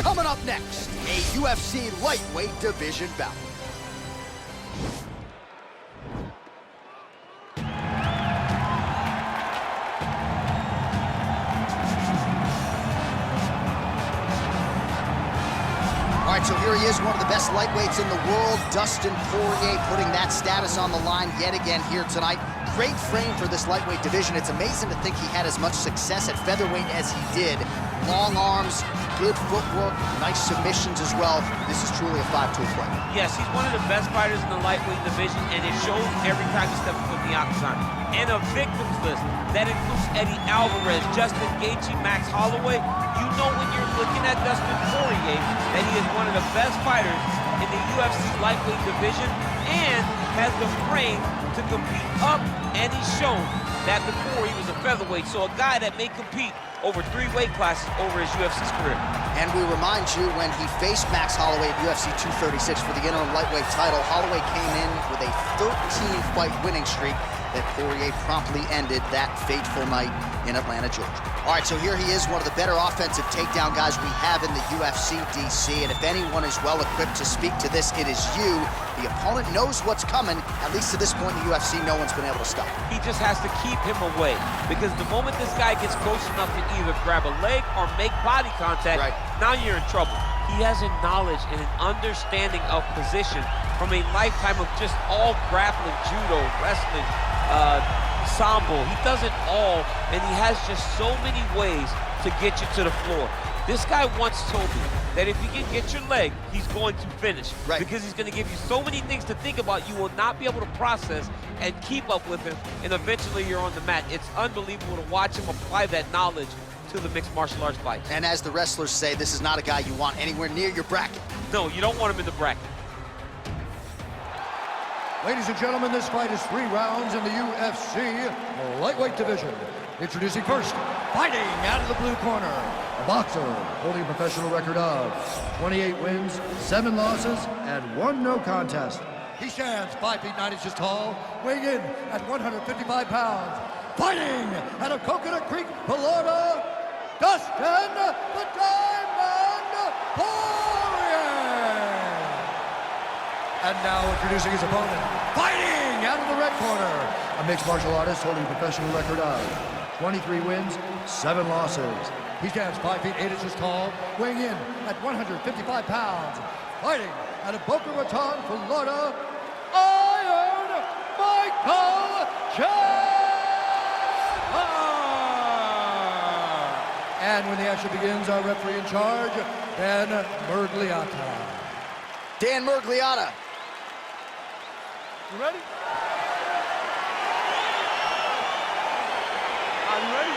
Coming up next, a UFC lightweight division bout. All right, so here he is, one of the best lightweights in the world, Dustin Poirier, putting that status on the line yet again here tonight. Great frame for this lightweight division. It's amazing to think he had as much success at featherweight as he did. Long arms, good footwork, nice submissions as well. This is truly a 5-tool play. Yes, he's one of the best fighters in the lightweight division, and it shows every time he steps foot in the octagon. And a victims list that includes Eddie Alvarez, Justin Gaethje, Max Holloway. You know when you're looking at Dustin Poirier that he is one of the best fighters in the UFC lightweight division and has the frame to compete up, and he's shown that before he was a featherweight. So a guy that may compete over 3 weight classes over his UFC career. And we remind you, when he faced Max Holloway at UFC 236 for the interim lightweight title, Holloway came in with a 13-fight winning streak that Poirier promptly ended that fateful night in Atlanta, Georgia. All right, so here he is, one of the better offensive takedown guys we have in the UFC, DC, and if anyone is well-equipped to speak to this, it is you. The opponent knows what's coming. At least to this point in the UFC, no one's been able to stop him. He just has to keep him away, because the moment this guy gets close enough to either grab a leg or make body contact, now you're in trouble. He has a knowledge and an understanding of position from a lifetime of just all grappling, judo, wrestling, sambo. He does it all, and he has just so many ways to get you to the floor. This guy once told me that if he can get your leg, he's going to finish. Because he's going to give you so many things to think about, you will not be able to process and keep up with him, and eventually you're on the mat. It's unbelievable to watch him apply that knowledge to the mixed martial arts fights. And as the wrestlers say, this is not a guy you want anywhere near your bracket. No, you don't want him in the bracket. Ladies and gentlemen, this fight is 3 rounds in the UFC lightweight division. Introducing first, fighting out of the blue corner, a boxer holding a professional record of 28 wins, 7 losses, and 1 no contest. He stands 5 feet 9 inches tall, weighing in at 155 pounds. Fighting out of Coconut Creek, Florida, Dustin the Diamond Poirier. And now introducing his opponent, fighting out of the red corner, a mixed martial artist holding a professional record of 23 wins, 7 losses. He stands 5 feet 8 inches tall, weighing in at 155 pounds. Fighting out of Boca Raton, Florida, Iron Michael Chandler. And when the action begins, our referee in charge, Dan Murgliata. Dan Murgliata. You ready? Are you ready?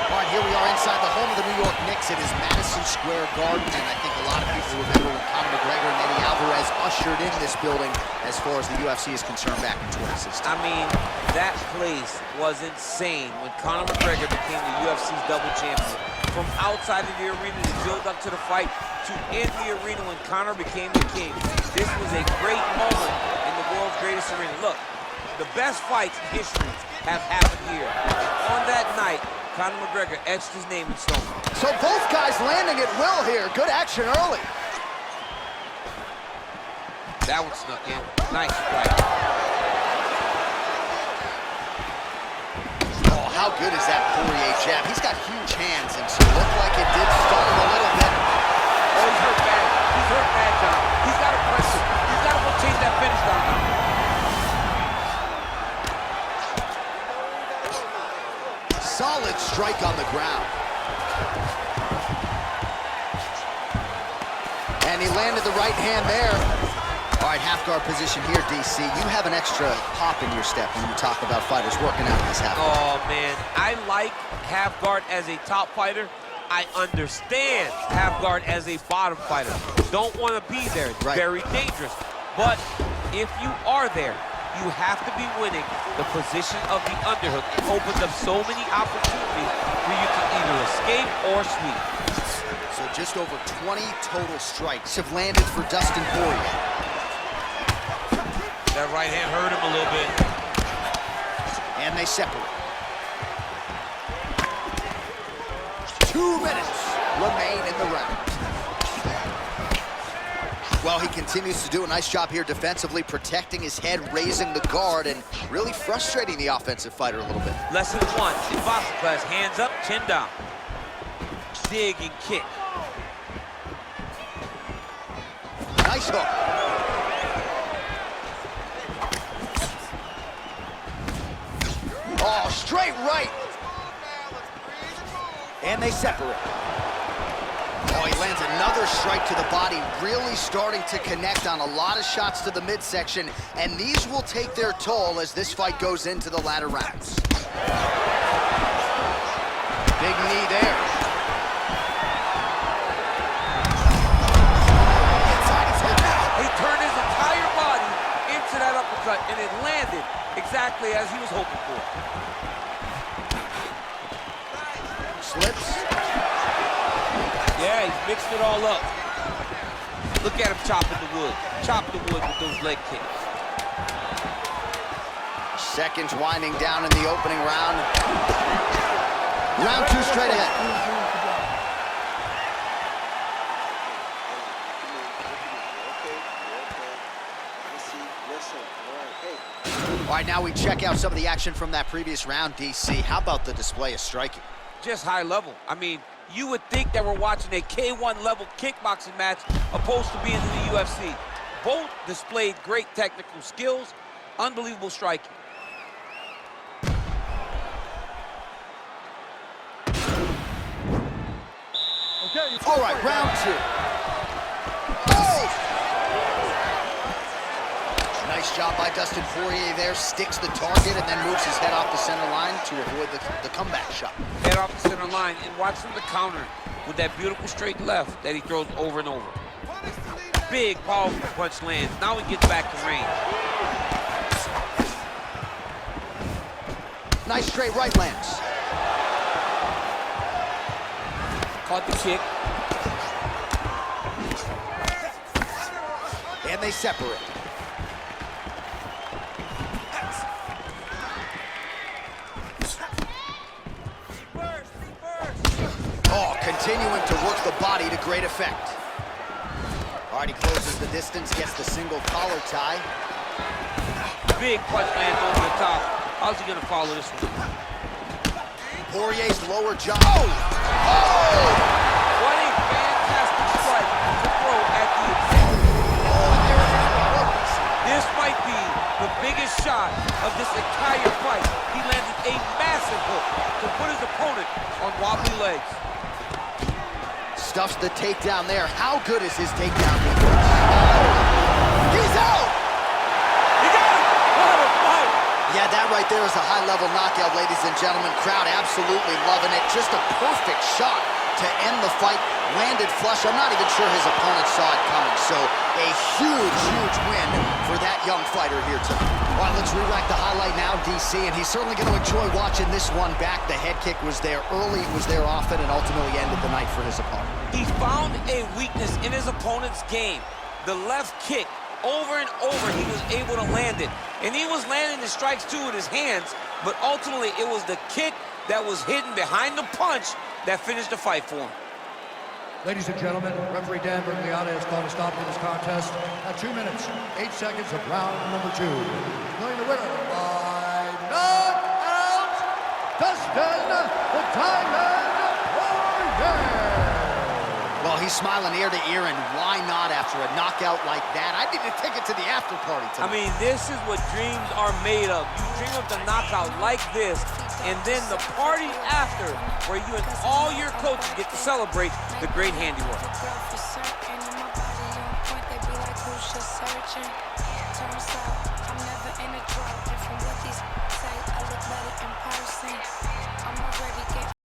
All right, here we are inside the home of the New York Knicks. It is Madison Square Garden, and I think a lot of people remember when Conor McGregor and Eddie Alvarez ushered in this building as far as the UFC is concerned back in 2016. I mean, that place was insane when Conor McGregor became the UFC's double champion. From outside of the arena to build up to the fight, to in the arena when Conor became the king. This was a great moment in the world's greatest arena. Look, the best fights in history have happened here. On that night, Conor McGregor etched his name in stone. So both guys landing at will here. Good action early. That one snuck in. Nice fight. Oh, how good is that Poirier jab? He's got huge hands, and so it looked like it did stun him a little bit. Oh, he's hurt bad. He's hurt bad, John. He's got to press him. He's got to go change that finish down now. Solid strike on the ground. And he landed the right hand there. All right, half guard position here, DC. You have an extra pop in your step when you talk about fighters working out in this half guard. Oh, man. I like half guard as a top fighter. I understand half guard as a bottom fighter. Don't want to be there. It's very dangerous. But if you are there, you have to be winning the position of the underhook. It opens up so many opportunities for you to either escape or sweep. So just over 20 total strikes have landed for Dustin Poirier. That right hand hurt him a little bit. And they separate. 2 minutes remain in the round. Well, he continues to do a nice job here defensively, protecting his head, raising the guard, and really frustrating the offensive fighter a little bit. Lesson 1 in boxing class, hands up, chin down. Dig and kick. Nice hook. Oh, straight right. And they separate. Oh, he lands another strike to the body, really starting to connect on a lot of shots to the midsection, and these will take their toll as this fight goes into the latter rounds. Big knee there. He turned his entire body into that uppercut, and it landed exactly as he was hoping for. Slips. Yeah, he's mixed it all up. Look at him chopping the wood. Chopping the wood with those leg kicks. Seconds winding down in the opening round. Round 2 straight ahead. All right, now we check out some of the action from that previous round, DC. How about the display of striking? Just high level. I mean, you would think that we're watching a K1 level kickboxing match opposed to being in the UFC. Both displayed great technical skills, unbelievable striking. All right, round 2. Oh! Nice job by Dustin Poirier there. Sticks the target and then moves his head off the center line to avoid the comeback shot. Head off the center line and watch him the counter with that beautiful straight left that he throws over and over. Big, powerful punch lands. Now he gets back to range. Nice straight right lands. Caught the kick. And they separate. Oh, continuing to work the body to great effect. All right, he closes the distance, gets the single collar tie. Big punch lands over the top. How's he gonna follow this one? Poirier's lower jaw. Oh! Oh! What a fantastic strike to throw at the This might be the biggest shot of this entire fight. He landed a massive hook to put his opponent on wobbly legs. Stuffs the takedown there. How good is his takedown defense? Oh! He's out! He got it! What a fight! Yeah, that right there is a high-level knockout, ladies and gentlemen. Crowd absolutely loving it. Just a perfect shot to end the fight. Landed flush. I'm not even sure his opponent saw it coming. So a huge, huge win for that young fighter here tonight. All right, let's re-rack the highlight now, DC, and he's certainly going to enjoy watching this one back. The head kick was there early, was there often, and ultimately ended the night for his opponent. He found a weakness in his opponent's game. The left kick, over and over, he was able to land it. And he was landing the strikes, too, with his hands, but ultimately it was the kick that was hidden behind the punch that finished the fight for him. Ladies and gentlemen, referee Dan Bergliana has called a stop to this contest at 2 minutes, 8 seconds of round number 2. Declaring the winner by knockout, Dustin the Diamond Poirier. Well, he's smiling ear to ear, and why not after a knockout like that? I need to take it to the after party tonight. I mean, this is what dreams are made of. You dream of the knockout like this, and then the party after, where you and all your coaches get to celebrate the great handiwork.